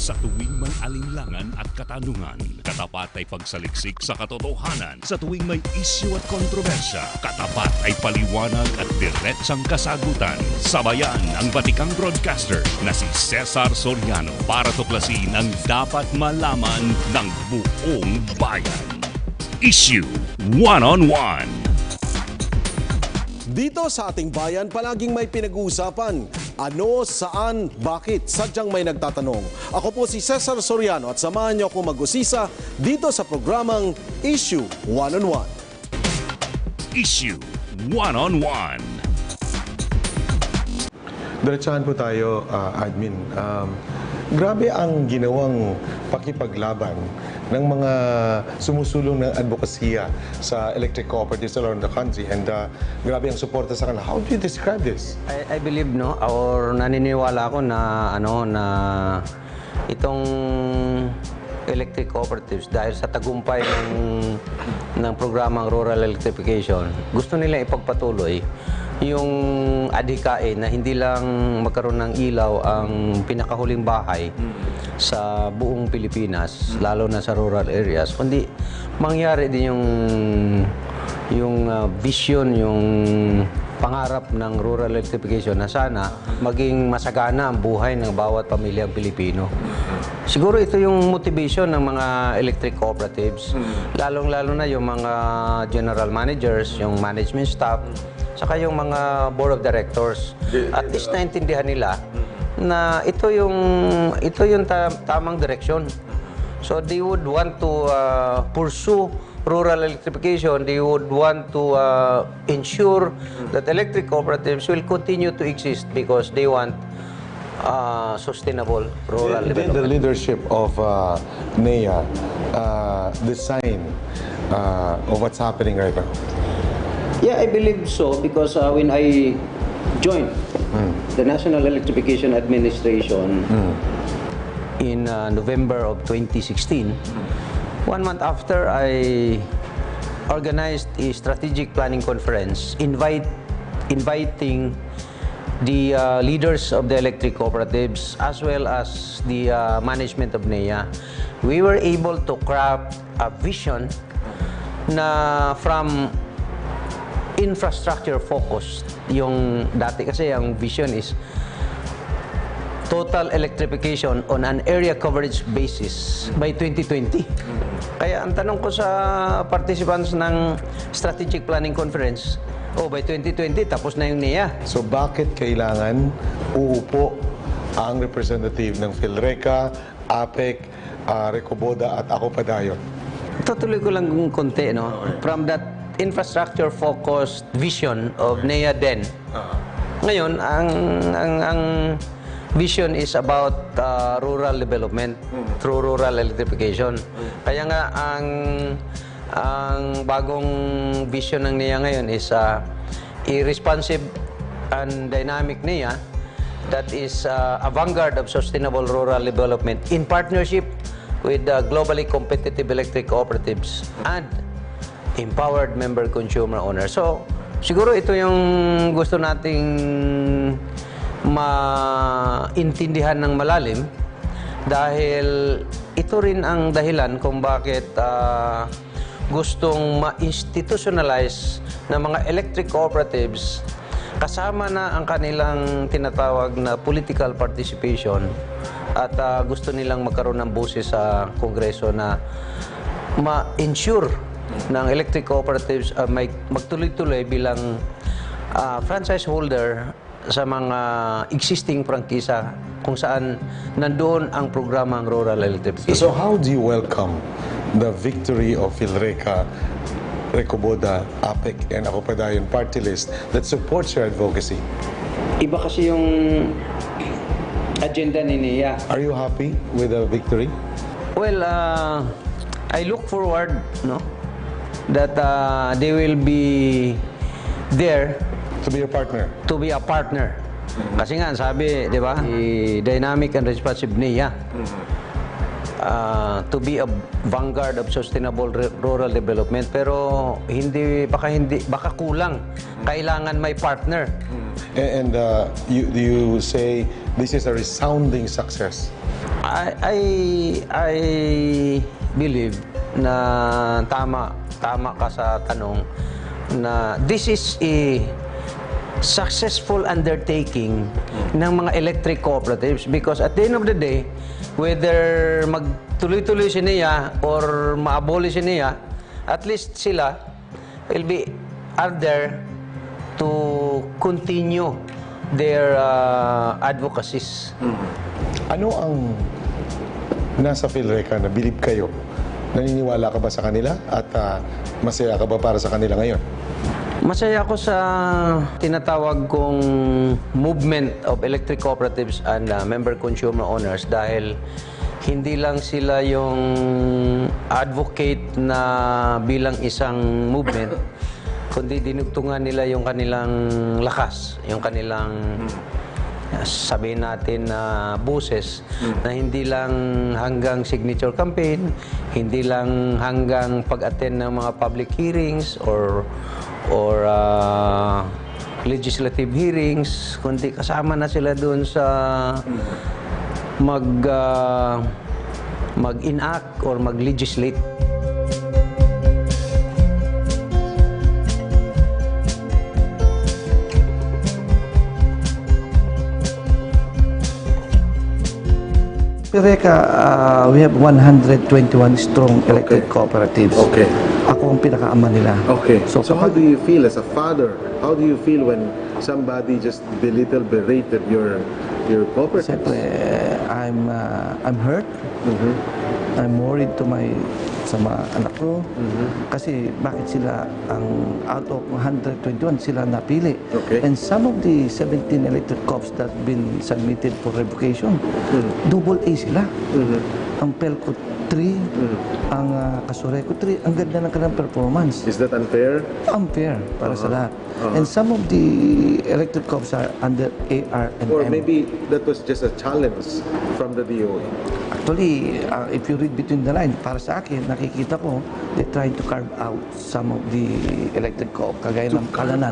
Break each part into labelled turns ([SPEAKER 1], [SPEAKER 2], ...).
[SPEAKER 1] Sa tuwing may alinlangan at katanungan, katapat ay pagsaliksik sa katotohanan. Sa tuwing may isyu at kontrobersya, katapat ay paliwanag at diretsang kasagutan. Sa Bayan, ang batikang broadcaster na si Cesar Soriano para tuklasin ang dapat malaman ng buong bayan. Isyu One-on-One.
[SPEAKER 2] Dito sa ating bayan, palaging may pinag-uusapan. Ano, saan, bakit? Sadyang may nagtatanong. Ako po si Cesar Soriano at samahan niyo ako mag-usisa dito sa programang Isyu One-on-One.
[SPEAKER 1] Isyu One-on-One.
[SPEAKER 3] Diretsahan po tayo, admin. Grabe ang ginawang pakipaglaban ng mga sumusulong ng advokasya sa electric cooperatives around the country, and grabe ang suporta sa kanila. How do you describe this?
[SPEAKER 4] I believe, no, or naniniwala ako na na itong electric cooperatives, dahil sa tagumpay ng programang rural electrification, gusto nila ipagpatuloy yung adhikain na hindi lang magkaroon ng ilaw ang pinakahuling bahay sa buong Pilipinas, lalo na sa rural areas, kundi mangyari din yung vision, yung pangarap ng rural electrification na sana maging masagana ang buhay ng bawat pamilyang Pilipino. Siguro ito yung motivation ng mga electric cooperatives, lalong-lalo na yung mga general managers, yung management staff, saka yung mga board of directors. At least naintindihan nila na ito yung tamang direksyon. So they would want to pursue rural electrification. They would want to ensure that electric cooperatives will continue to exist because they want sustainable rural
[SPEAKER 3] Did
[SPEAKER 4] development.
[SPEAKER 3] the leadership of NEA design of what's happening right now?
[SPEAKER 4] Yeah, I believe so because when I joined the National Electrification Administration in November of 2016, 1 month after, I organized a strategic planning conference inviting the leaders of the electric cooperatives as well as the management of NEA. We were able to craft a vision na from infrastructure focused. Yung dati kasi ang vision is total electrification on an area coverage basis by 2020. Kaya ang tanong ko sa participants ng strategic planning conference, by 2020 tapos na yung NEA.
[SPEAKER 3] So bakit kailangan uupo ang representative ng PhilReca, APEC, Recoboda at ako pa dayon?
[SPEAKER 4] Tutuloy ko lang kung konti, no? From that infrastructure-focused vision of NEA then. Ngayon, ang vision is about rural development through rural electrification. Kaya nga, ang bagong vision ng NEA ngayon is a responsive and dynamic NEA that is a vanguard of sustainable rural development in partnership with globally competitive electric cooperatives and empowered member consumer owners. So, siguro ito yung gusto nating maintindihan ng malalim dahil ito rin ang dahilan kung bakit gustong ma-institutionalize ng mga electric cooperatives kasama na ang kanilang tinatawag na political participation at gusto nilang magkaroon ng boses sa Kongreso na ma-ensure ng electric cooperatives may magtuloy-tuloy bilang franchise holder sa mga existing prangkisa kung saan nandoon ang programang rural electrification.
[SPEAKER 3] So how do you welcome the victory of PhilReca, Recoboda, APEC, and ako pa dayon party list that supports your advocacy?
[SPEAKER 4] Iba kasi yung agenda ni NEA.
[SPEAKER 3] Are you happy with the victory?
[SPEAKER 4] Well, I look forward, no, that they will be there
[SPEAKER 3] To be your partner?
[SPEAKER 4] to be a partner. Kasi nga, sabi, di ba, dynamic and responsive NEA to be a vanguard of sustainable rural development. Pero baka kulang. Kailangan may partner.
[SPEAKER 3] And you say this is a resounding success?
[SPEAKER 4] I believe na tama ka sa tanong na this is a successful undertaking ng mga electric cooperatives because at the end of the day, whether magtuloy-tuloy siya or ma-abolish niya, at least sila are there to continue their advocacies.
[SPEAKER 3] Ano ang nasa PhilReca na bilib kayo? Naniniwala ka ba sa kanila at masaya ka ba para sa kanila ngayon?
[SPEAKER 4] Masaya ako sa tinatawag kong movement of electric cooperatives and member consumer owners dahil hindi lang sila yung advocate na bilang isang movement, kundi dinugtungan nila yung kanilang lakas, yung kanilang sabihin natin na boses na hindi lang hanggang signature campaign, hindi lang hanggang pag-attend ng mga public hearings or legislative hearings, kundi kasama na sila doon sa mag-enact or mag-legislate.
[SPEAKER 5] PhilReca, we have 121 strong electric cooperatives.
[SPEAKER 3] Okay.
[SPEAKER 5] Ako ang pinakaama nila.
[SPEAKER 3] Okay. So how
[SPEAKER 5] kapag-
[SPEAKER 3] do you feel as a father? How do you feel when somebody just berated your cooperative?
[SPEAKER 5] Siyempre, I'm hurt. I'm worried sa mga anak ko. Kasi bakit sila out of 121 sila napili.
[SPEAKER 3] Okay.
[SPEAKER 5] And some of the 17 electric cops that been submitted for revocation, double A sila. Ang PELCO 3, ang Kasureco 3, ang ganda ng kanilang performance.
[SPEAKER 3] Is that unfair?
[SPEAKER 5] Unfair para sa lahat. And some of the electric cops are under AR and
[SPEAKER 3] Or
[SPEAKER 5] M.
[SPEAKER 3] maybe that was just a challenge from the DOE?
[SPEAKER 5] Actually, if you read between the lines, para sa akin, nakikita ko, they're trying to carve out some of the electric co-op, kagaya ng Palanan.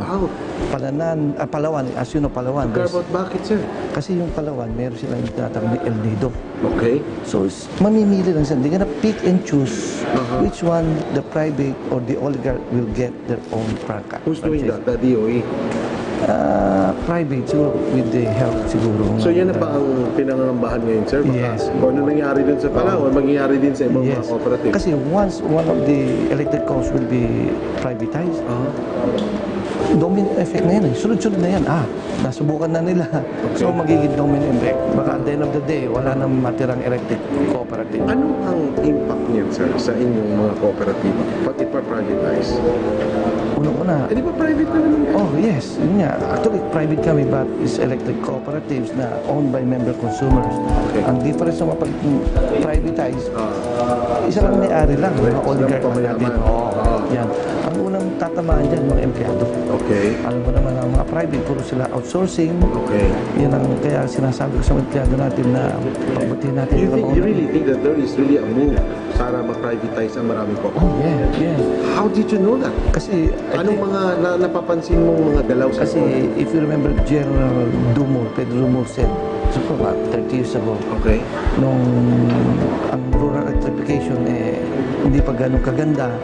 [SPEAKER 5] Palawan, as you know, Palawan.
[SPEAKER 3] Carve out, bakit, sir?
[SPEAKER 5] Kasi yung Palawan, meron silang tinatawag ni El Nido.
[SPEAKER 3] Okay.
[SPEAKER 5] So, mamimili lang sila. They're gonna pick and choose which one the private or the oligarch will get their own franchise.
[SPEAKER 3] Who's doing that? The DOE?
[SPEAKER 5] Private, siguro, with the help, siguro.
[SPEAKER 3] So yan na ba ang pinangangambahan ngayon, sir? Baka
[SPEAKER 5] Yes.
[SPEAKER 3] kung ano nangyari dun sa Palawan, mangyayari din sa ibang mga cooperative.
[SPEAKER 5] Kasi once one of the electric cops will be privatized, domino effect na yan. Sunod-sunod na yan. Nasubukan na nila. So magiging domino effect. Baka at the end of the day, wala nang matirang electric cooperative.
[SPEAKER 3] Ano ang impact niyan, sir, sa inyong mga cooperative pag ipa-privatize?
[SPEAKER 5] Unang-una,
[SPEAKER 3] Eh, di ba private na naman yan?
[SPEAKER 5] oh yes, yun nga. Actually, private kami but is electric cooperatives na owned by member consumers.
[SPEAKER 3] Okay.
[SPEAKER 5] Ang difference sa mga pag-privatize, isa lang may-ari lang, mga oligarch lang natin. Yan. Ang unang tatamaan dyan, mga empleyado.
[SPEAKER 3] Okay.
[SPEAKER 5] Alam mo naman ang mga private, puro sila outsourcing.
[SPEAKER 3] Okay.
[SPEAKER 5] Yan ang kaya sinasabi ko sa mga empleyado natin na pagbutihin natin.
[SPEAKER 3] You really think that there is really a move para ma-privatize ang maraming cooperative?
[SPEAKER 5] Oh, yeah.
[SPEAKER 3] How did you know that?
[SPEAKER 5] Kasi,
[SPEAKER 3] Anong mga napapansin mong mga galaw sa
[SPEAKER 5] kasi if you remember General Pedro Dumor said, so about 30 years ago,
[SPEAKER 3] Okay.
[SPEAKER 5] nung ang rural electrification hindi pa ganun kaganda,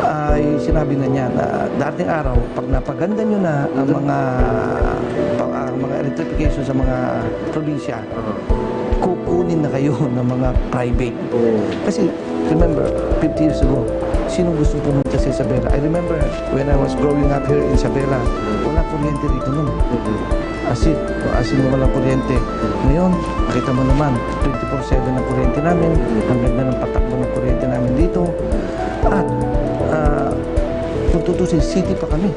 [SPEAKER 5] ay sinabi na niya na dating araw, pag napaganda nyo na ang mga electrification sa mga probinsya, kukunin na kayo ng mga private. Kasi remember, 50 years ago, sino gusto pumunta sa Isabela? I remember when I was growing up here in Isabela, wala kuryente dito nun. As in walang kuryente. Ngayon, nakita mo naman, 24/7 ang kuryente namin, ang ganda ng patakbo ng kuryente namin dito. At kung tutusin, city pa kami.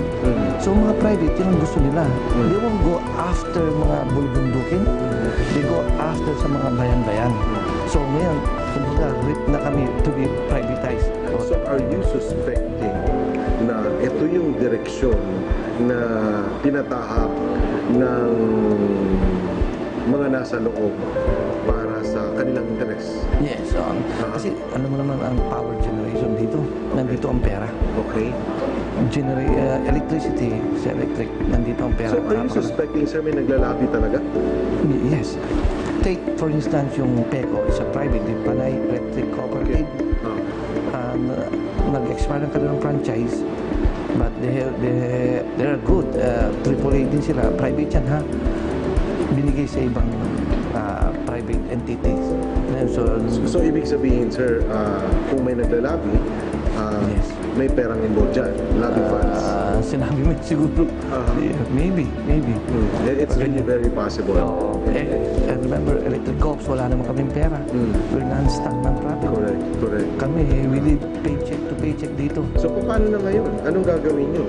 [SPEAKER 5] So mga private, yun ang gusto nila. They won't go after mga bulbundukin. They go after sa mga bayan-bayan. So ngayon, kumbaga, rip na kami to be privatized.
[SPEAKER 3] So are you suspecting na ito yung direksyon na tinatahak ng mga nasa loob para sa kanilang interes.
[SPEAKER 5] Yes, kasi alam mo naman ang power generation dito, nandito ang pera.
[SPEAKER 3] Okay.
[SPEAKER 5] Electricity, sa electric, nandito ang pera.
[SPEAKER 3] So, are you suspecting, sir, may naglalabi talaga?
[SPEAKER 5] Yes. Take, for instance, yung PECO, is a private, Panay Electric Cooperative. Nag-expire ng kanilang franchise, but they're good. AAA din sila. Private yan, ha? Binigay sa ibang private entities.
[SPEAKER 3] So, ibig sabihin, sir, kung may naglalabi,
[SPEAKER 5] Yes.
[SPEAKER 3] may perang involved dyan, lobby funds.
[SPEAKER 5] Sinabi mo siguro, yeah, maybe.
[SPEAKER 3] It's really very possible.
[SPEAKER 5] And remember, electric co-ops, wala naman kaming pera. We're non-stagnant profit.
[SPEAKER 3] Correct.
[SPEAKER 5] Kami, we live paycheck to paycheck dito.
[SPEAKER 3] So, paano na ngayon? Anong gagawin nyo?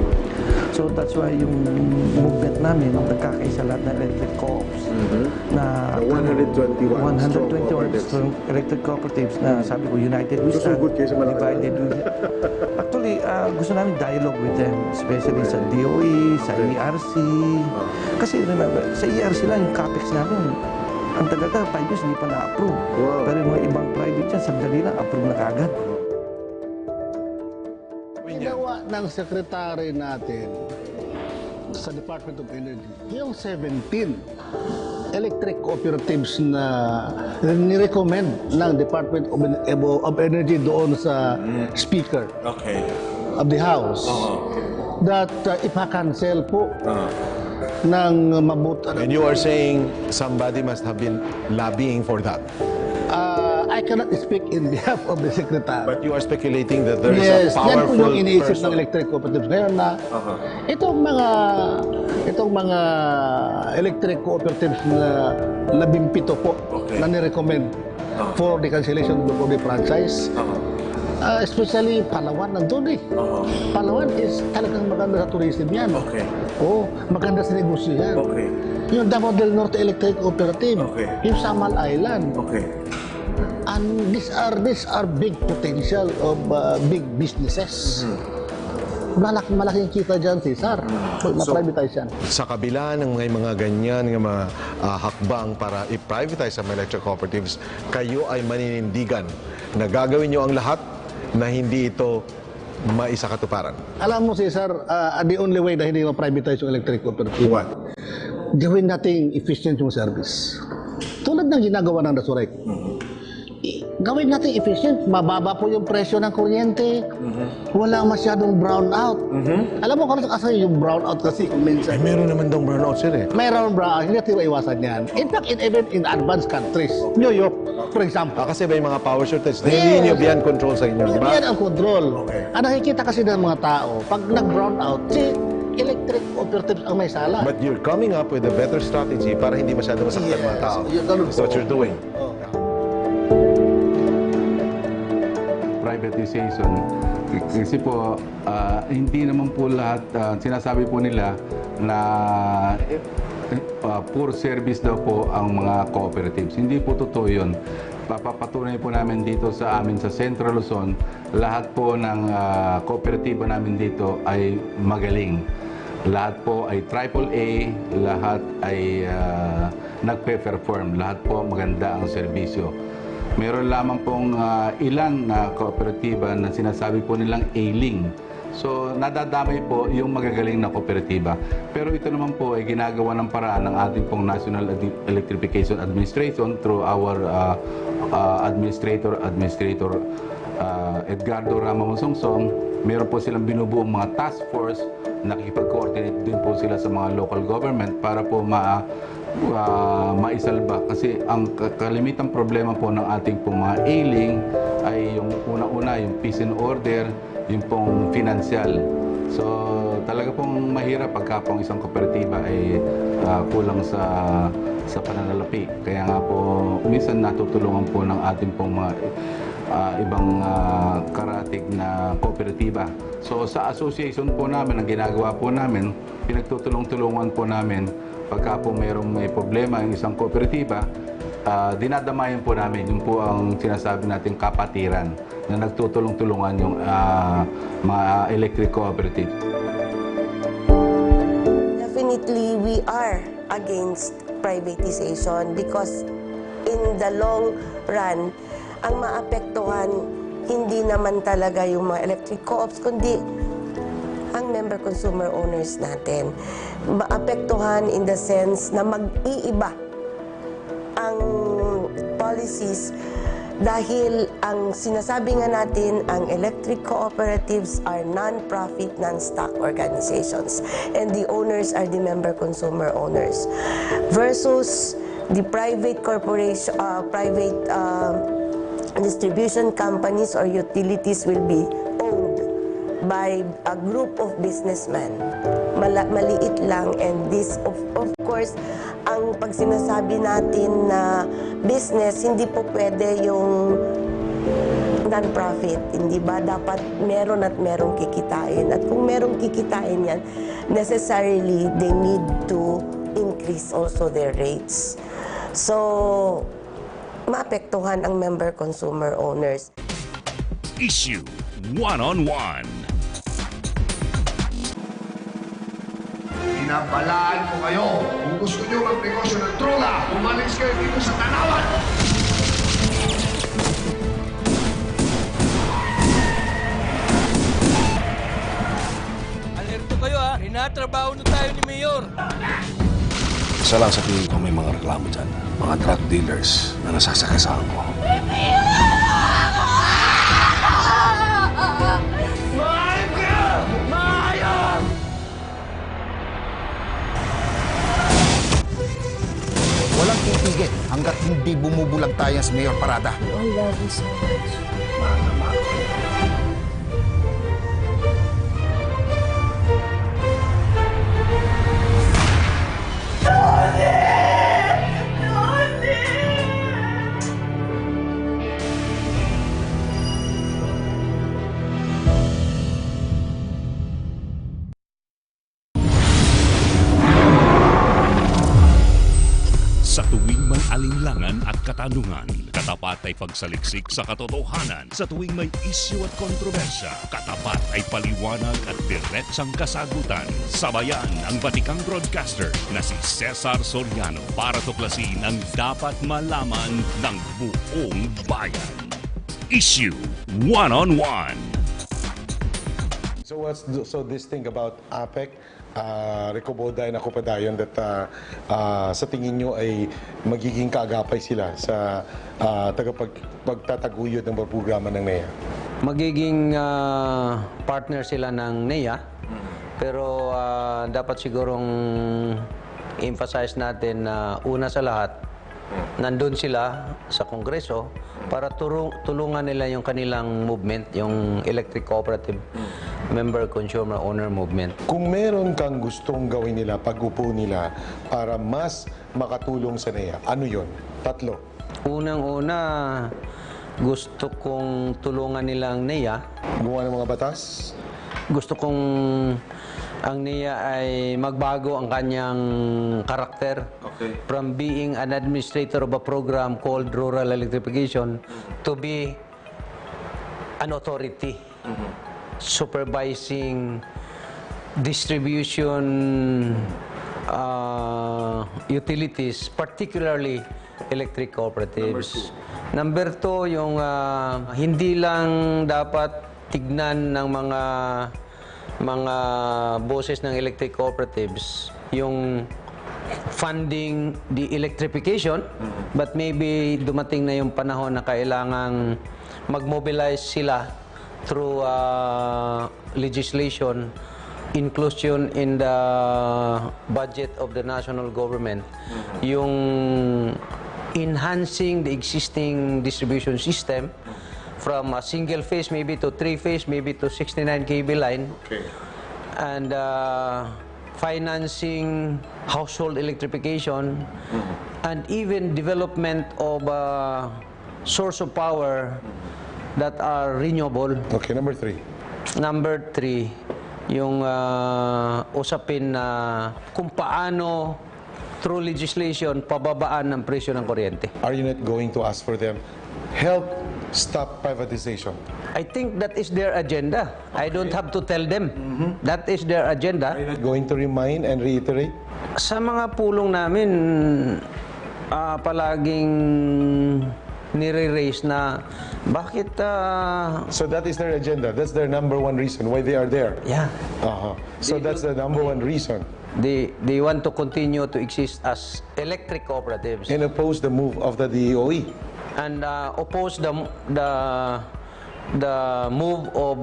[SPEAKER 5] So that's why yung movement namin, nagkakaisa lahat ng electric co-ops na
[SPEAKER 3] 121
[SPEAKER 5] strong electric cooperatives na sabi ko, united we stand,
[SPEAKER 3] Susugod kayo sa Malacanang.
[SPEAKER 5] divided we Actually, gusto namin dialogue with them, especially sa DOE, sa ERC. Kasi remember, sa ERC lang yung capex namin. Ang tagal-tagal, 5 years, hindi pa na-approve.
[SPEAKER 3] Wow.
[SPEAKER 5] Pero yung mga ibang private dyan, sandali lang, approve na kagad.
[SPEAKER 6] Ginawa ng sekretary natin sa Department of Energy, yung 17 electric cooperatives na nirecommend ng Department of Energy doon sa Speaker of the House that ipa-cancel po ng mabuti.
[SPEAKER 2] And you are saying somebody must have been lobbying for that.
[SPEAKER 6] I cannot speak in behalf of the Secretary.
[SPEAKER 2] But you are speculating that there is
[SPEAKER 6] Yes,
[SPEAKER 2] a
[SPEAKER 6] yan po
[SPEAKER 2] powerful
[SPEAKER 6] yung iniisip
[SPEAKER 2] person.
[SPEAKER 6] ng electric cooperatives ngayon na itong mga electric cooperatives na 17 po na nirecommend for the cancellation of the franchise. Especially Palawan nandun eh. Palawan is talagang maganda sa tourism yan. Maganda sa negosyo yan. Yung Davao del Norte Electric Cooperative, yung Samal Island. And these are big potential of big businesses. Malaking kita dyan, Cesar. Ma-privatize yan.
[SPEAKER 2] Sa kabila ng mga ganyan ng mga hakbang para i-privatize ang electric cooperatives, kayo ay maninindigan na gagawin nyo ang lahat na hindi ito maisakatuparan.
[SPEAKER 6] Alam mo, Cesar, the only way na hindi ma-privatize yung electric cooperative, gawin nating efficient yung service. Tulad ng ginagawa ng Dasurek. Gawin natin efficient, mababa po yung presyo ng kuryente, wala masyadong brownout. Alam mo kung kasi yung brownout kasi minsan.
[SPEAKER 2] Meron naman daw burnout sir eh.
[SPEAKER 6] Mayroon brownout, hindi natin maiwasan yan. In fact, even in advanced countries, New York, for example.
[SPEAKER 2] Kasi may mga power shortage, hindi nyo beyond control sa inyo, di ba?
[SPEAKER 6] Yan ang control. Ang nakikita kasi ng mga tao, pag nag-brownout, si electric cooperatives ang may sala.
[SPEAKER 2] But you're coming up with a better strategy para hindi masyado masaktan mga tao. That's what you're doing.
[SPEAKER 7] Privatization. Kasi po, hindi naman po lahat, sinasabi po nila na poor service daw po ang mga cooperatives. Hindi po totoo yun. Papatunay po namin dito sa amin sa Central Luzon, lahat po ng kooperatiba namin dito ay magaling. Lahat po ay AAA, lahat ay nagpe-perform, lahat po maganda ang serbisyo. Meron lamang pong ilang kooperatiba na sinasabi po nilang ailing. So, nadadamay po yung magagaling na kooperatiba. Pero ito naman po ay ginagawa ng paraan ng ating pong National Electrification Administration through our Administrator Edgardo Ramamusongsong. Meron po silang binubuong mga task force, nakikipag-coordinate din po sila sa mga local government para po maisalba. Kasi ang kalimitang problema po ng ating pong mga ailing ay yung una-una, yung peace and order, yung pong financial. So talaga pong mahirap pagka pong isang kooperatiba ay kulang sa pananalapi. Kaya nga po minsan natutulungan po ng ating pong mga ibang karatig na kooperatiba. So sa association po namin, ang ginagawa po namin, pinagtutulong-tulungan po namin pagka po may problema yung isang kooperatiba, dinadamayan po namin. Yun po ang sinasabi nating kapatiran na nagtutulong-tulungan yung mga electric cooperative.
[SPEAKER 8] Definitely, we are against privatization because in the long run, ang maapektuhan hindi naman talaga yung mga electric co-ops, kundi ang member consumer owners natin. Maapektuhan in the sense na mag-iiba ang policies dahil ang sinasabi nga natin, ang electric cooperatives are non-profit, non-stock organizations and the owners are the member consumer owners versus the private corporation, distribution companies or utilities will be owned by a group of businessmen. Maliit lang, and this of course, ang pag sinasabi natin na business, hindi po pwede yung non-profit, hindi ba? Dapat meron at merong kikitain. At kung merong kikitain yan, necessarily they need to increase also their rates. So, maapektuhan ang member consumer owners.
[SPEAKER 1] Issue One-on-One.
[SPEAKER 9] Pinabalaan ko kayo. Kung gusto nyo magnegosyo ng droga, umalis kayo dito sa Tanawan.
[SPEAKER 10] Alerto kayo ha, rinatrabaho na tayo ni Mayor.
[SPEAKER 11] Isa lang sa tingin ko may mga reklamo dyan. Mga drug dealers na nasasakasahan ko.
[SPEAKER 9] Walang titigil hanggat hindi bumubulag tayo sa Mayor Parada.
[SPEAKER 8] I love you so much.
[SPEAKER 1] Sa tuwing may alinlangan at katanungan, katapat ay pagsaliksik sa katotohanan. Sa tuwing may isyu at kontrobersya, katapat ay paliwanag at diretsang kasagutan. Sabayan ang batikang broadcaster na si Cesar Soriano para tuklasin ang dapat malaman ng buong bayan. Issue One-on-One.
[SPEAKER 3] So this thing about APEC, Recoboda and Acopadayon that sa tingin nyo ay magiging kaagapay sila sa pagtataguyod ng programa ng NEA?
[SPEAKER 4] Magiging partner sila ng NEA, pero dapat sigurong emphasize natin na una sa lahat, nandun sila sa Kongreso para tulungan nila yung kanilang movement, yung electric cooperative member consumer owner movement.
[SPEAKER 3] Kung meron kang gustong gawin nila, pag-upo nila para mas makatulong sa NEA, ano yon? Tatlo.
[SPEAKER 4] Unang-una, gusto kong tulungan nilang NEA.
[SPEAKER 3] Gumawa ng mga batas?
[SPEAKER 4] Gusto kong ang NEA ay magbago ang kanyang karakter from being an administrator of a program called Rural Electrification to be an authority supervising distribution utilities, particularly electric cooperatives. Number two, yung hindi lang dapat tignan ng mga boses ng electric cooperatives yung funding the electrification, but maybe dumating na yung panahon na kailangang mag-mobilize sila through legislation, inclusion in the budget of the national government, yung enhancing the existing distribution system from a single phase maybe to 3-phase, maybe to 69 kV line, and financing household electrification, and even development of source of power that are renewable.
[SPEAKER 3] Okay, number three.
[SPEAKER 4] Number three, yung usapin na kung paano through legislation pababaan ng presyo ng kuryente.
[SPEAKER 3] Are you not going to ask for them help stop privatization?
[SPEAKER 4] I think that is their agenda. I don't have to tell them. That is their agenda.
[SPEAKER 3] Are you not going to remind and reiterate?
[SPEAKER 4] Sa mga pulong namin, palaging nire-raise na bakit
[SPEAKER 3] So that is their agenda. That's their number one reason why they are there.
[SPEAKER 4] yeah,
[SPEAKER 3] So that's the number one reason.
[SPEAKER 4] they want to continue to exist as electric cooperatives
[SPEAKER 3] And oppose the move of the DOE.
[SPEAKER 4] and oppose the move of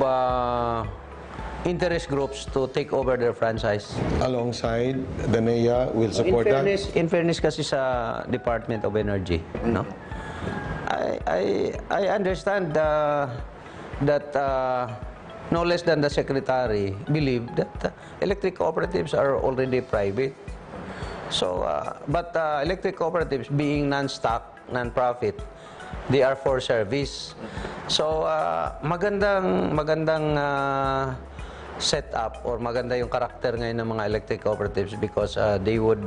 [SPEAKER 4] interest groups to take over their franchise.
[SPEAKER 3] Alongside, the NEA will support that.
[SPEAKER 4] In fairness kasi sa Department of Energy, no? I understand that no less than the secretary believe that electric cooperatives are already private. So, but electric cooperatives being non-stock, non-profit, they are for service. So, magandang set up or maganda yung karakter ngayon ng mga electric cooperatives because they would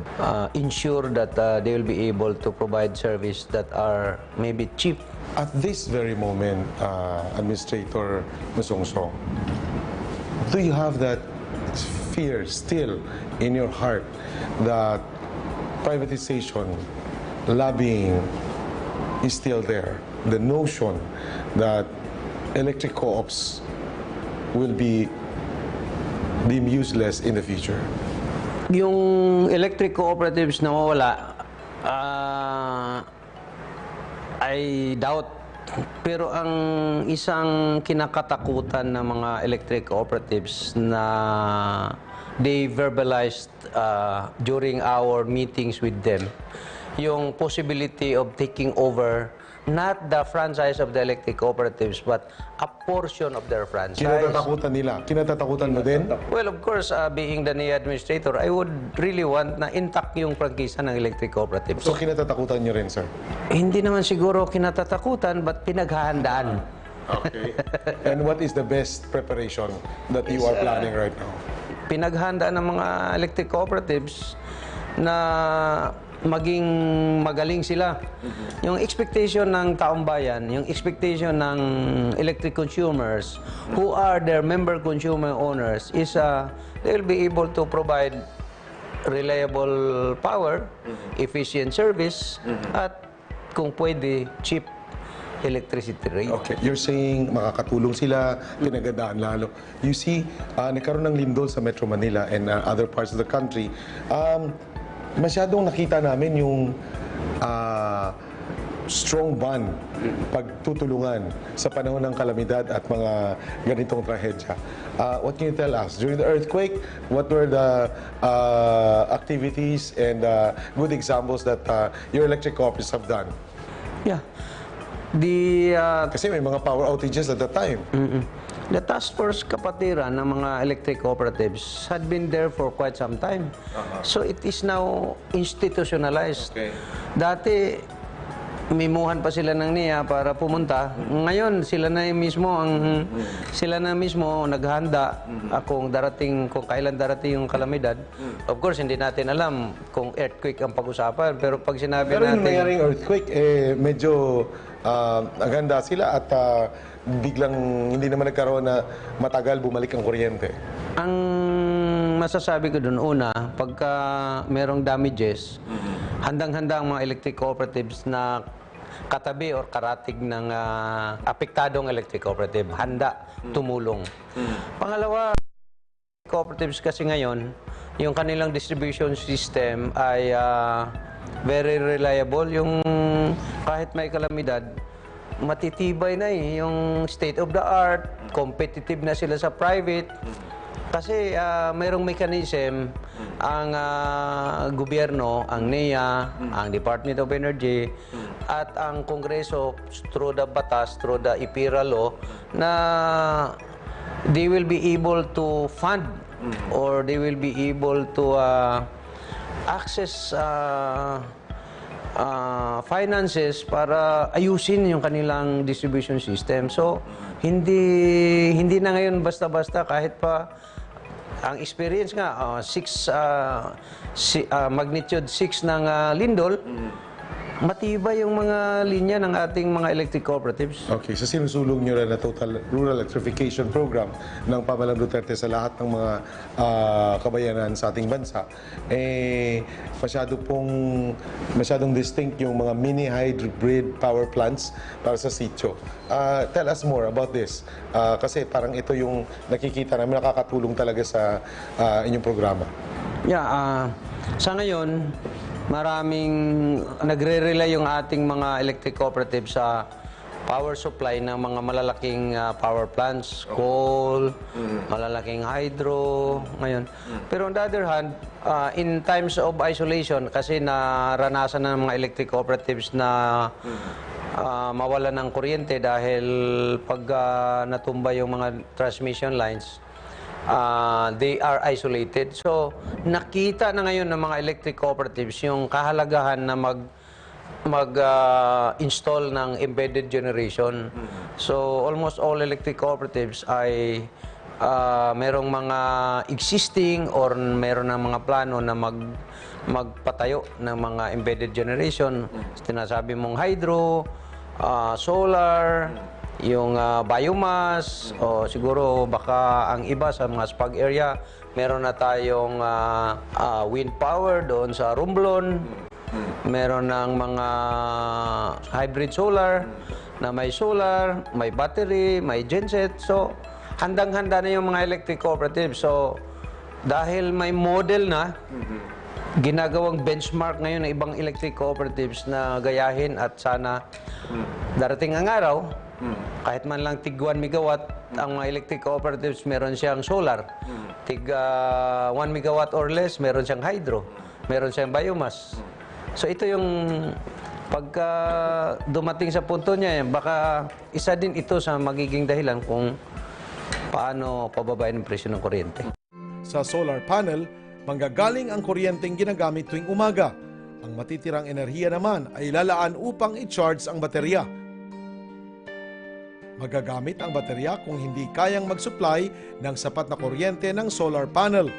[SPEAKER 4] ensure that they will be able to provide service that are maybe cheap.
[SPEAKER 3] At this very moment, Administrator Musungsong, do you have that fear still in your heart that privatization, lobbying is still there? The notion that electric co-ops will be deemed useless in the future?
[SPEAKER 4] Yung electric cooperatives na mawala, I doubt. Pero ang isang kinakatakutan ng mga electric cooperatives na they verbalized during our meetings with them, yung possibility of taking over not the franchise of the electric cooperatives but a portion of their franchise.
[SPEAKER 3] Kinatatakutan nila. Kinatatakutan mo din?
[SPEAKER 4] Well, of course, being the NEA administrator, I would really want na intact yung prangkisa ng electric cooperatives.
[SPEAKER 3] So kinatatakutan nyo rin, sir?
[SPEAKER 4] Hindi naman siguro kinatatakutan, but pinaghahandaan.
[SPEAKER 3] Okay. And what is the best preparation that you are planning right now?
[SPEAKER 4] Pinaghahandaan ng mga electric cooperatives na maging magaling sila. Yung expectation ng taong bayan, yung expectation ng electric consumers who are their member consumer owners is they will be able to provide reliable power, efficient service, at kung pwede, cheap electricity rate.
[SPEAKER 3] Okay, you're saying makakatulong sila, pinagandaan lalo. You see, nagkaroon ng lindol sa Metro Manila and other parts of the country. Masyadong nakita namin yung strong bond, pagtutulungan sa panahon ng kalamidad at mga ganitong trahedya. What can you tell us? During the earthquake, what were the activities and good examples that your electric cooperatives have done?
[SPEAKER 4] Yeah.
[SPEAKER 3] Kasi may mga power outages at that time.
[SPEAKER 4] The task force kapatiran ng mga electric cooperatives had been there for quite some time. So it is now institutionalized.
[SPEAKER 3] Okay.
[SPEAKER 4] Dati, mimuhan pa sila ng NEA para pumunta. Ngayon, sila na mismo naghahanda kung kailan darating yung kalamidad. Of course, hindi natin alam kung earthquake ang pag-usapan. Pero pag sinabi
[SPEAKER 3] Pero
[SPEAKER 4] natin...
[SPEAKER 3] yung nangyaring earthquake, medyo naghanda sila at biglang hindi naman nagkaroon na matagal bumalik ang kuryente.
[SPEAKER 4] Ang masasabi ko doon, una, pagka merong damages, handang-handa ang mga electric cooperatives na katabi or karatig ng apektadong electric cooperative, handa tumulong. Pangalawa, cooperatives kasi ngayon, yung kanilang distribution system ay very reliable. Yung kahit may kalamidad, matitibay na yung state of the art, competitive na sila sa private. Kasi mayroong mechanism ang gobyerno, ang NEA, ang Department of Energy, at ang Kongreso through the batas, through the IPIRA law, na they will be able to fund or they will be able to access finances para ayusin yung kanilang distribution system. So, hindi na ngayon basta-basta kahit pa ang experience nga, magnitude 6 ng lindol, Matibay yung mga linya ng ating mga electric cooperatives.
[SPEAKER 3] Okay, sa sinusulong nyo na total rural electrification program ng pamalang Duterte sa lahat ng mga kabayanan sa ating bansa, masyadong distinct yung mga mini hybrid power plants para sa sitio. Tell us more about this. Kasi parang ito yung nakikita namin nakakatulong talaga sa inyong programa.
[SPEAKER 4] Yeah, sa ngayon, maraming nagre-rely yung ating mga electric cooperatives sa power supply ng mga malalaking power plants, coal, malalaking hydro, ngayon. Pero on the other hand, in times of isolation, kasi naranasan na ng mga electric cooperatives na mawalan ng kuryente dahil pag natumba yung mga transmission lines, they are isolated. So, nakita na ngayon ng mga electric cooperatives yung kahalagahan na mag-install ng embedded generation. So, almost all electric cooperatives ay merong mga existing or meron ng mga plano na magpatayo ng mga embedded generation. Tinasabi mong hydro, solar, yung biomass, o siguro baka ang iba sa mga spag area, meron na tayong wind power doon sa Romblon, meron ng mga hybrid solar na may solar, may battery, may genset. So, handang-handa na yung mga electric cooperatives. So, dahil may model na, ginagawang benchmark ngayon ng ibang electric cooperatives na gayahin at sana darating ang araw, kahit man lang tig 1 megawatt, ang mga electric cooperatives meron siyang solar. Tig 1 megawatt or less, meron siyang hydro. Meron siyang biomass. So ito yung pagka dumating sa punto niya, baka isa din ito sa magiging dahilan kung paano pababain ang presyo ng kuryente.
[SPEAKER 2] Sa solar panel, manggagaling ang kuryenteng ginagamit tuwing umaga. Ang matitirang enerhiya naman ay lalaan upang i-charge ang baterya. Magagamit ang baterya kung hindi kayang mag-supply ng sapat na kuryente ng solar panel.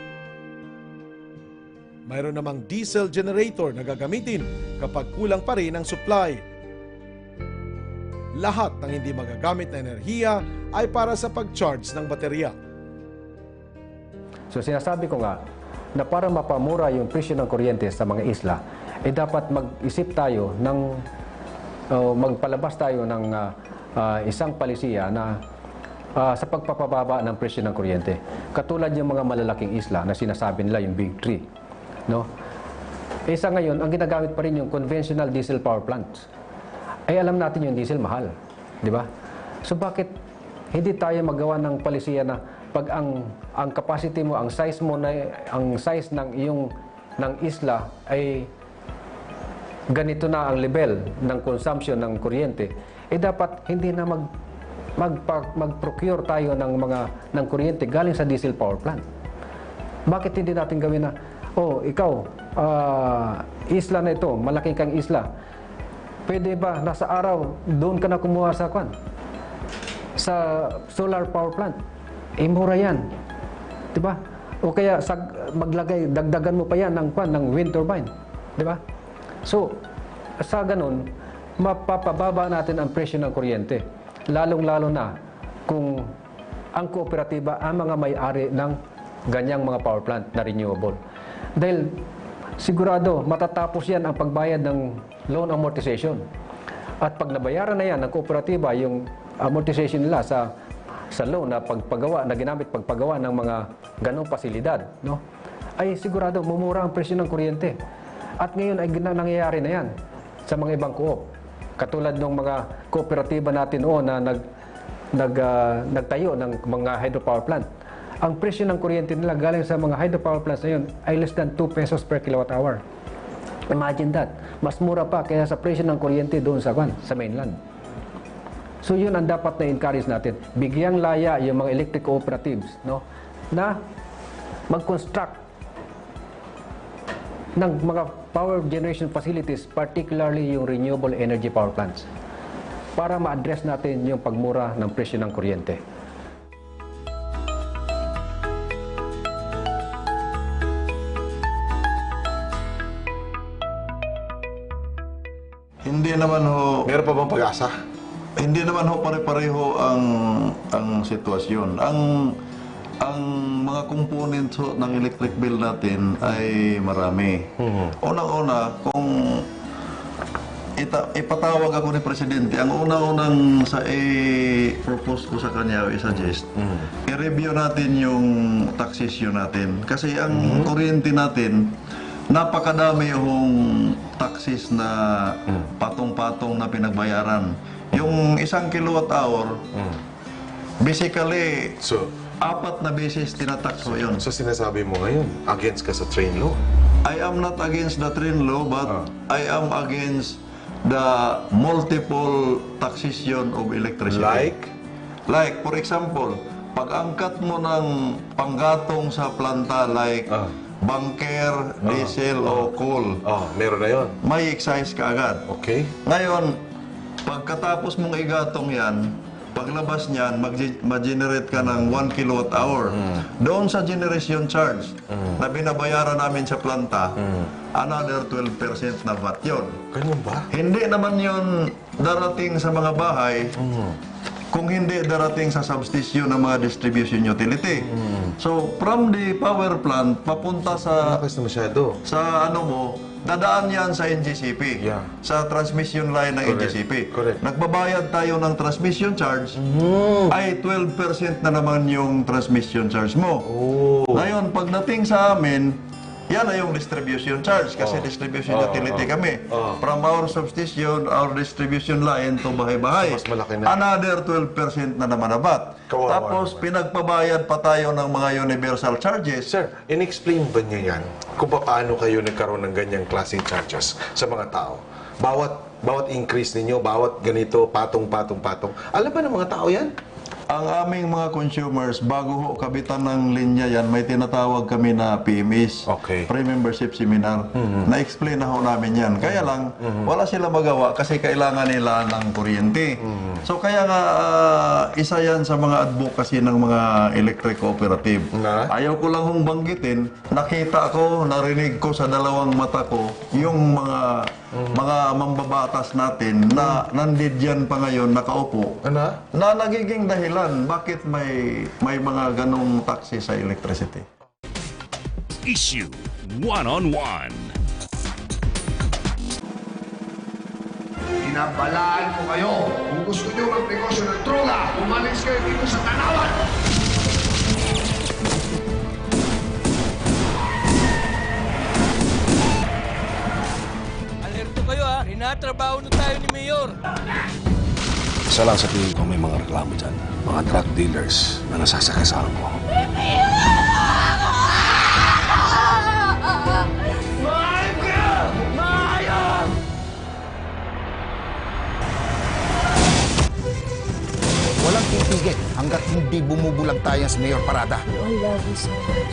[SPEAKER 2] Mayroon namang diesel generator na gagamitin kapag kulang pa rin ang supply. Lahat ng hindi magagamit na enerhiya ay para sa pag-charge ng baterya.
[SPEAKER 12] So sinasabi ko nga na para mapamura yung presyo ng kuryente sa mga isla, dapat mag-isip tayo ng magpalabas tayo ng isang palisiya na sa pagpapababa ng presyo ng kuryente. Katulad yung mga malalaking isla na sinasabi nila yung Big Three. No? Sa ngayon, ang ginagamit pa rin yung conventional diesel power plants. Ay alam natin yung diesel mahal. Di ba? So bakit hindi tayo magawa ng palisiya na pag ang capacity mo, ang size mo, ang size ng ng isla ay ganito na ang level ng consumption ng kuryente, dapat hindi na mag-procure tayo ng kuryente galing sa diesel power plant. Bakit hindi natin gawin na, ikaw, isla na ito, malaki kang isla, pwede ba nasa araw, doon ka na kumuha sa solar power plant? Mura yan. Diba? O kaya dagdagan mo pa yan ng wind turbine. Diba? So, sa ganun, mapapababa natin ang presyo ng kuryente. Lalong-lalo na kung ang kooperatiba ang mga may-ari ng ganyang mga power plant na renewable. Dahil sigurado matatapos yan ang pagbayad ng loan amortization. At pag nabayaran na yan ng kooperatiba yung amortization nila sa loan na ginamit pagpagawa ng mga ganong pasilidad, no? Ay sigurado mumura ang presyo ng kuryente. At ngayon ay nangyayari na yan sa mga ibang co-op. Katulad ng mga kooperatiba natin na nagtayo ng mga hydropower plant. Ang presyo ng kuryente nila galing sa mga hydropower plants na yun ay less than 2 pesos per kilowatt hour. Imagine that. Mas mura pa kaya sa presyo ng kuryente doon sa mainland. So yun ang dapat na encourage natin. Bigyang laya yung mga electric cooperatives, no, na mag-construct ng mga power generation facilities, particularly yung renewable energy power plants, para ma-address natin yung pagmura ng presyo ng kuryente.
[SPEAKER 13] hindi naman ho...
[SPEAKER 3] Meron pa bang pag-asa?
[SPEAKER 13] Hindi naman ho pare-pareho ang sitwasyon. Ang mga components ho ng electric bill natin ay marami. Unang-una, kung ipatawag ako ni Presidente, ang unang-unang sa i-propose ko sa kanya o i-suggest, i-review natin yung taxation natin. Kasi ang kuryente natin, napakadami yung taxes na patong-patong na pinagbayaran. Yung 1 kilowatt hour, basically,
[SPEAKER 3] So,
[SPEAKER 13] 4 na beses tinatax ko yun.
[SPEAKER 3] so sinasabi mo ngayon, against ka sa train law?
[SPEAKER 13] I am not against the train law, but I am against the multiple taxation of electricity. Like, for example, pag-angkat mo ng panggatong sa planta like bunker, diesel o coal,
[SPEAKER 3] Meron na yon.
[SPEAKER 13] may excise ka agad.
[SPEAKER 3] Okay.
[SPEAKER 13] Ngayon, pagkatapos mong igatong yan, paglabas niyan, mag-generate ka ng 1 kilowatt hour. Doon sa generation charge na binabayaran namin sa planta, another 12% na VAT yun.
[SPEAKER 3] Ganun ba?
[SPEAKER 13] Hindi naman yun darating sa mga bahay kung hindi darating sa substation ng mga distribution utility. So, from the power plant, papunta sa...
[SPEAKER 3] Malakas na masyado.
[SPEAKER 13] Sa ano mo, dadaan yan sa NGCP.
[SPEAKER 3] Yeah.
[SPEAKER 13] Sa transmission line ng NGCP.
[SPEAKER 3] Correct.
[SPEAKER 13] Nagbabayad tayo ng transmission charge, ay 12% na naman yung transmission charge mo. Ngayon, pagdating sa amin, yan na yung distribution charge kasi distribution utility kami. From our substation, our distribution line to bahay-bahay.
[SPEAKER 3] Mas malaki na.
[SPEAKER 13] Another 12% na naman na VAT.
[SPEAKER 3] Kawawa
[SPEAKER 13] Tapos,
[SPEAKER 3] naman.
[SPEAKER 13] pinagpabayad pa tayo ng mga universal charges.
[SPEAKER 3] Sir, in-explain ba niya yan kung paano kayo nagkaroon ng ganyang klaseng charges sa mga tao? Bawat increase ninyo, bawat ganito, patong. Alam ba ng mga tao yan?
[SPEAKER 13] Ang aming mga consumers, bago ho kabitan ng linya yan, may tinatawag kami na PMS, Pre-Membership Seminar. Na-explain na ho namin yan. Kaya lang, wala sila magawa kasi kailangan nila ng kuryente. So kaya nga, isa yan sa mga advocacy ng mga electric cooperative. Ayaw ko lang hong banggitin, nakita ko, narinig ko sa dalawang mata ko, yung mga mambabatas natin na nandidyan pa ngayon nakaupo na nagiging dahilan bakit may mga ganong taxes sa electricity.
[SPEAKER 1] Issue One-on-One.
[SPEAKER 9] Inabalaan ko kayo. Kung gusto nyo magnegosyo ng droga, umalis kayo dito sa tanawan.
[SPEAKER 10] Alerto kayo ha, rinatrabaho na tayo ni Mayor.
[SPEAKER 11] Isa lang sa tingin ko may mga reklamo dyan. Mga drug dealers na nasasakasahan ko.
[SPEAKER 14] Walang titigil hanggat hindi bumubulang tayo sa Mayor Parada.
[SPEAKER 8] I love you so much.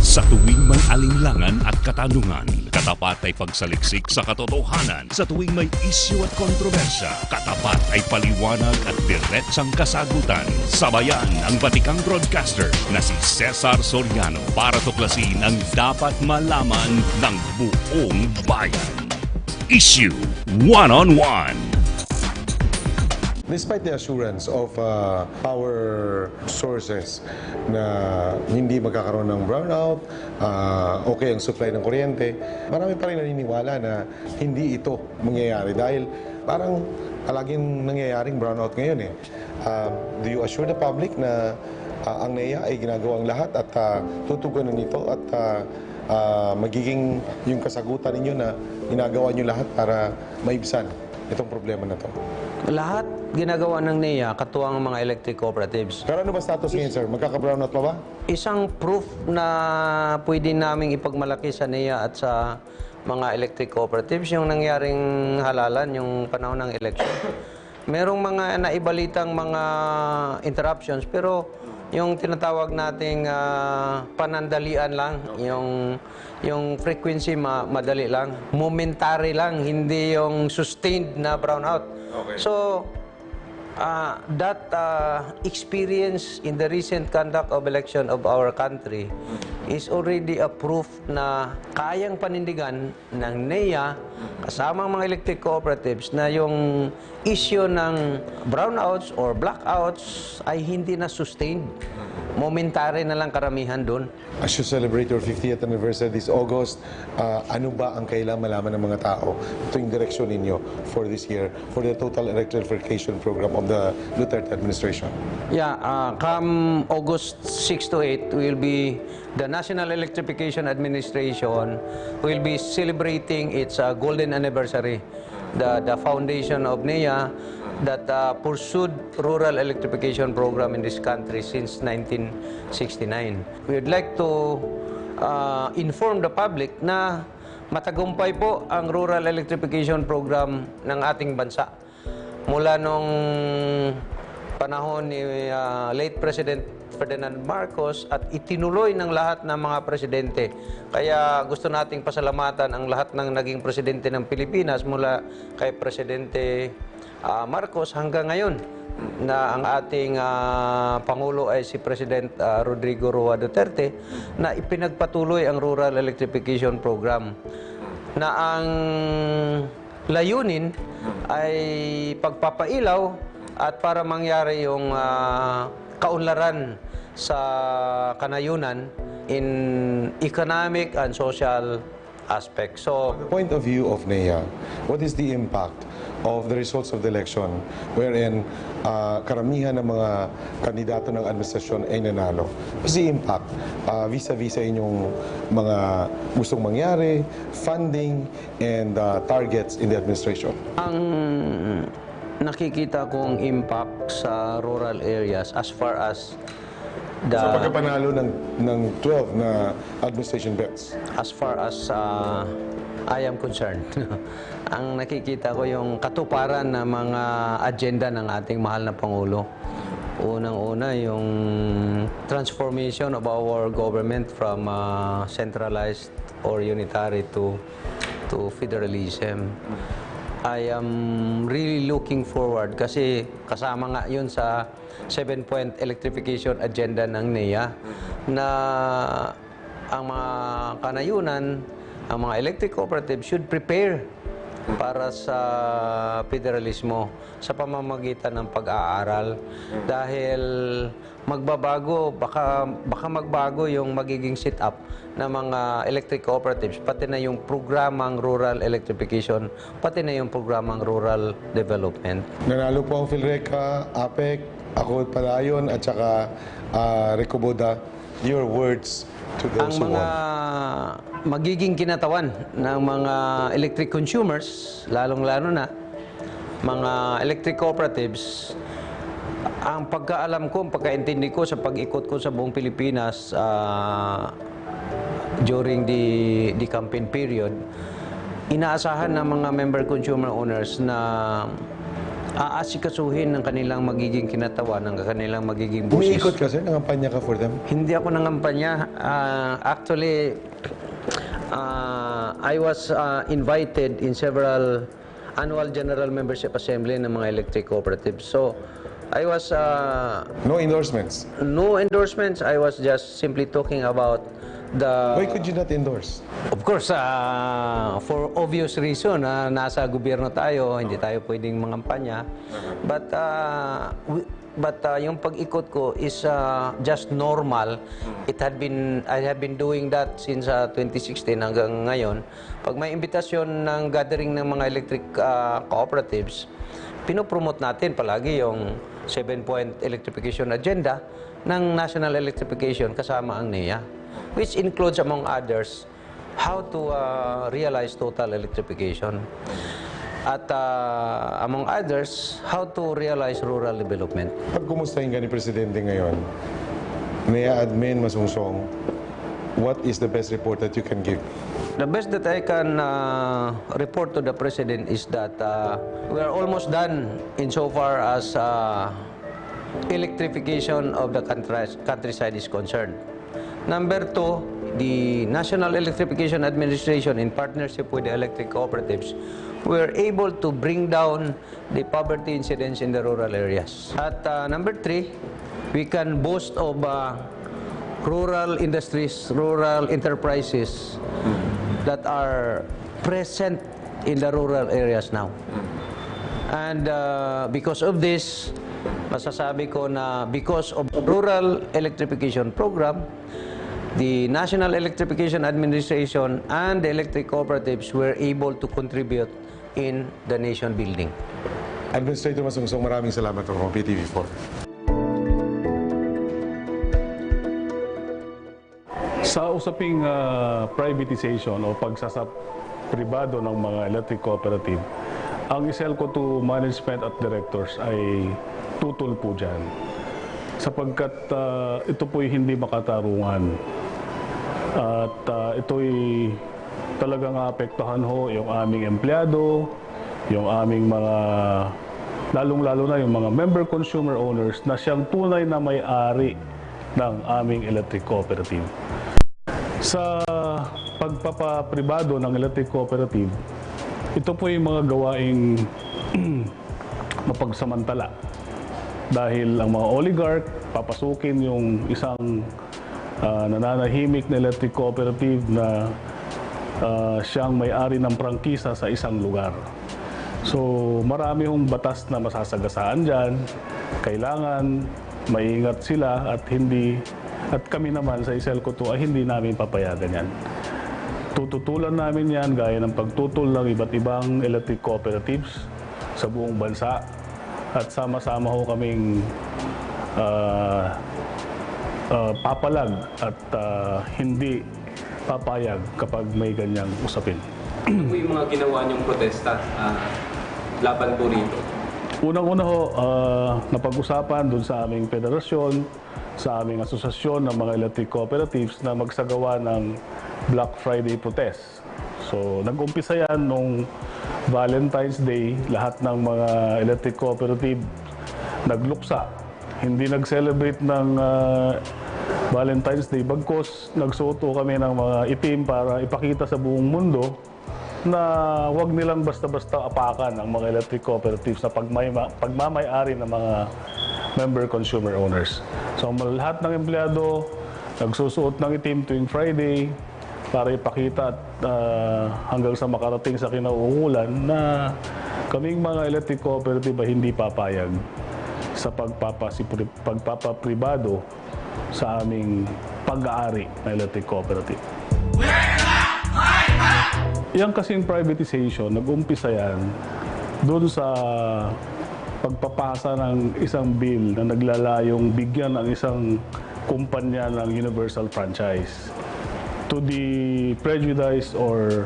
[SPEAKER 1] Sa tuwing may alinlangan at katanungan, katapat ay pagsaliksik sa katotohanan. Sa tuwing may isyu at kontrobersya, katapat ay paliwanag at diretsang kasagutan. Sa Bayan, ang batikang broadcaster na si Cesar Soriano para tuklasin ang dapat malaman ng buong bayan. Issue One-on-One.
[SPEAKER 3] Despite the assurance of power sources na hindi magkakaroon ng brownout, okay ang supply ng kuryente, marami pa rin naniniwala na hindi ito mangyayari dahil parang palaging nangyayaring brownout ngayon eh. Do you assure the public na ang NEA ay ginagawang lahat at tutugunan nito at magiging yung kasagutan ninyo na ginagawa nyo lahat para maibsan itong problema na to?
[SPEAKER 4] Lahat ginagawa ng NEA, katuwang ang mga electric cooperatives.
[SPEAKER 3] Pero ano ba status ngayon, sir? Magkaka-brownout pa ba?
[SPEAKER 4] Isang proof na pwede naming ipagmalaki sa NEA at sa mga electric cooperatives, yung nangyaring halalan, yung panahon ng election. merong mga naibalitang mga interruptions, pero yung tinatawag nating panandalian lang, yung frequency madali lang, momentary lang, hindi yung sustained na brownout. So, that experience in the recent conduct of election of our country is already a proof na kayang panindigan ng NEA kasama ang mga electric cooperatives na yung issue ng brownouts or blackouts ay hindi na sustained. Momentary na lang karamihan doon.
[SPEAKER 3] As you celebrate your 50th anniversary this August, ano ba ang kailangan malaman ng mga tao tuwing direksyon ninyo for this year, for the total electrification program of the Duterte administration?
[SPEAKER 4] Yeah, come August 6 to 8, the National Electrification Administration will be celebrating its golden anniversary. The foundation of NEA that pursued rural electrification program in this country since 1969. We would like to inform the public na matagumpay po ang rural electrification program ng ating bansa. Mula nung panahon ni late President Ferdinand Marcos at itinuloy ng lahat ng mga presidente. Kaya gusto nating pasalamatan ang lahat ng naging presidente ng Pilipinas mula kay Presidente Marcos hanggang ngayon na ang ating Pangulo ay si President Rodrigo Roa Duterte na ipinagpatuloy ang Rural Electrification Program na ang layunin ay pagpapailaw at para mangyari yung kaunlaran sa kanayunan in economic and social aspects. So,
[SPEAKER 3] from the point of view of NEA, what is the impact of the results of the election wherein karamihan ng mga kandidato ng administrasyon ay nanalo? What's the impact vis-a-vis sa inyong mga gustong mangyari, funding, and targets in the administration?
[SPEAKER 4] Ang nakikita kong impact sa rural areas as far as
[SPEAKER 3] sa pagkapanalo ng 12 na administration bets.
[SPEAKER 4] As far as I am concerned, ang nakikita ko yung katuparan ng mga agenda ng ating mahal na Pangulo. Unang-una, yung transformation of our government from centralized or unitary to federalism. I am really looking forward kasi kasama nga yun sa 7-point electrification agenda ng NEA na ang mga kanayunan, ang mga electric cooperatives should prepare para sa federalismo sa pamamagitan ng pag-aaral dahil magbabago, baka magbago yung magiging setup ng mga electric cooperatives, pati na yung programang rural electrification, pati na yung programang rural development.
[SPEAKER 3] Nanalo po ang PhilReca, APEC, ako Palayon at saka Recoboda. Your words to those
[SPEAKER 4] ang mga magiging kinatawan ng mga electric consumers, lalong-lalo na mga electric cooperatives, ang pagkaalam ko, pagkaintindi ko sa pag-ikot ko sa buong Pilipinas during the campaign period, inaasahan ng mga member consumer owners na aasikasuhin ng kanilang magiging kinatawan, ng kanilang magiging busis.
[SPEAKER 3] Umiikot ka, sir? Nangampanya ka for them?
[SPEAKER 4] Hindi ako nangampanya. Actually, I was invited in several annual general membership assembly ng mga electric cooperatives. So, I was...
[SPEAKER 3] no endorsements?
[SPEAKER 4] No endorsements. I was just simply talking about the...
[SPEAKER 3] Why could you not endorse?
[SPEAKER 4] Of course, for obvious reason, nasa gobyerno tayo, hindi tayo pwedeng mangampanya. But yung pag-ikot ko is just normal. I have been doing that since 2016 hanggang ngayon. Pag may imbitasyon ng gathering ng mga electric cooperatives, pinopromote natin palagi yung 7-point electrification agenda ng National Electrification kasama ang NEA, which includes, among others, how to realize total electrification. At among others, how to realize rural development.
[SPEAKER 3] Pag kumustahin ka ni Presidente ngayon, NEA admin masungsong, what is the best report that you can give?
[SPEAKER 4] The best that I can report to the President is that we are almost done insofar as electrification of the countryside is concerned. Number two, the National Electrification Administration, in partnership with the electric cooperatives, were able to bring down the poverty incidence in the rural areas. At number three, we can boast of rural industries, rural enterprises that are present in the rural areas now. And because of this, masasabi ko na because of rural electrification program, the National Electrification Administration and the electric cooperatives were able to contribute in the nation building.
[SPEAKER 3] Administrator Masungsong, maraming salamat po PTV4.
[SPEAKER 15] Sa usaping privatization o pagsasap pribado ng mga electric cooperative, ang ISELCO to management at directors ay tutol po dyan. Sapagkat ito po'y hindi makatarungan. At ito'y talagang apektuhan ho yung aming empleyado, yung aming mga, lalong-lalo na yung mga member consumer owners na siyang tunay na may-ari ng aming electric cooperative. Sa pagpapapribado ng electric cooperative, ito po yung mga gawaing mapagsamantala. Dahil ang mga oligarch, papasukin yung isang nananahimik na electric cooperative na siyang may-ari ng prangkisa sa isang lugar. So marami hong batas na masasagasaan dyan. Kailangan maingat sila at kami naman sa ISELCO 2 ay hindi namin papayagan yan. Tututulan namin yan gaya ng pagtutol ng iba't ibang electric cooperatives sa buong bansa at sama-sama ho kaming papalag at hindi papayag kapag may ganyang usapin.
[SPEAKER 16] Ano po yung mga ginawa niyong protesta laban po rito?
[SPEAKER 15] Unang-una ho, napag-usapan dun sa aming federasyon, sa aming asosasyon ng mga electric cooperatives na magsagawa ng Black Friday protest. So, nag-umpisa yan nung Valentine's Day, lahat ng mga electric cooperative nagluksa. Hindi nag-celebrate ng Valentine's Day, bagkos nagsuot kami ng mga itim para ipakita sa buong mundo na wag nilang basta-basta apakan ang mga electric cooperatives na pagmamay-ari ng mga member consumer owners. So lahat ng empleyado nagsusuot ng itim tuwing Friday para ipakita at hanggang sa makarating sa kinauukulan na kaming mga electric cooperative ay hindi papayag sa pagpapapribado sa aming pag-aari ng electric cooperative. Yang kasing privatization, nag-umpisa yan doon sa pagpapasa ng isang bill na naglalayong bigyan ang isang kumpanya ng universal franchise to the prejudice or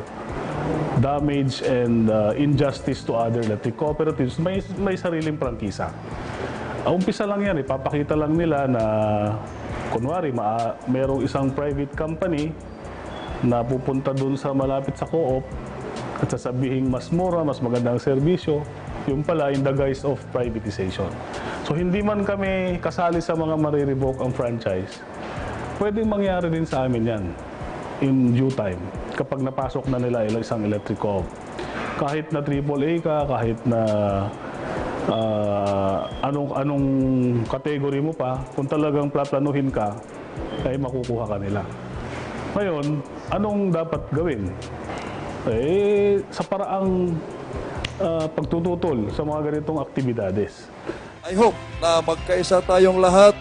[SPEAKER 15] damage and injustice to other electric cooperatives. May sariling prangkisa. Umpisa lang yan, ipapakita lang nila na kunwari merong isang private company na pupunta dun sa malapit sa co-op at sasabihin mas mura, mas magandang serbisyo, yung pala in the guise of privatization. So hindi man kami kasali sa mga marirevoke ang franchise, pwedeng mangyari din sa amin yan in due time kapag napasok na nila isang electric co-op. Kahit na AAA ka, kahit na anong category mo pa, kung talagang plaplanuhin ka, ay makukuha ka nila. Ngayon, anong dapat gawin? Sa paraang pagtututol sa mga ganitong aktibidades.
[SPEAKER 17] I hope na magkaisa tayong lahat.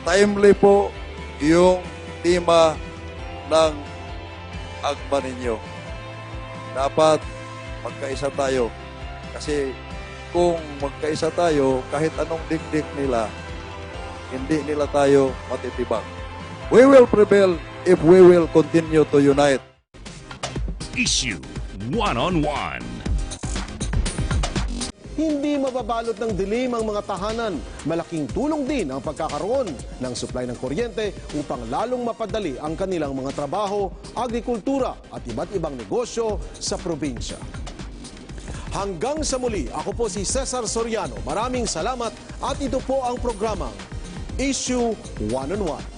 [SPEAKER 17] Timely po yung tema ng agba ninyo. Dapat magkaisa tayo. Kasi kung magkaisa tayo, kahit anong dikdik nila, hindi nila tayo matitibag. We will prevail if we will continue to unite.
[SPEAKER 1] Isyu One-on-One.
[SPEAKER 2] hindi mababalot ng dilim ang mga tahanan. Malaking tulong din ang pagkakaroon ng supply ng kuryente upang lalong mapadali ang kanilang mga trabaho, agrikultura at iba't ibang negosyo sa probinsya. Hanggang sa muli, ako po si Cesar Soriano. Maraming salamat at ito po ang programang Issue One-on-One.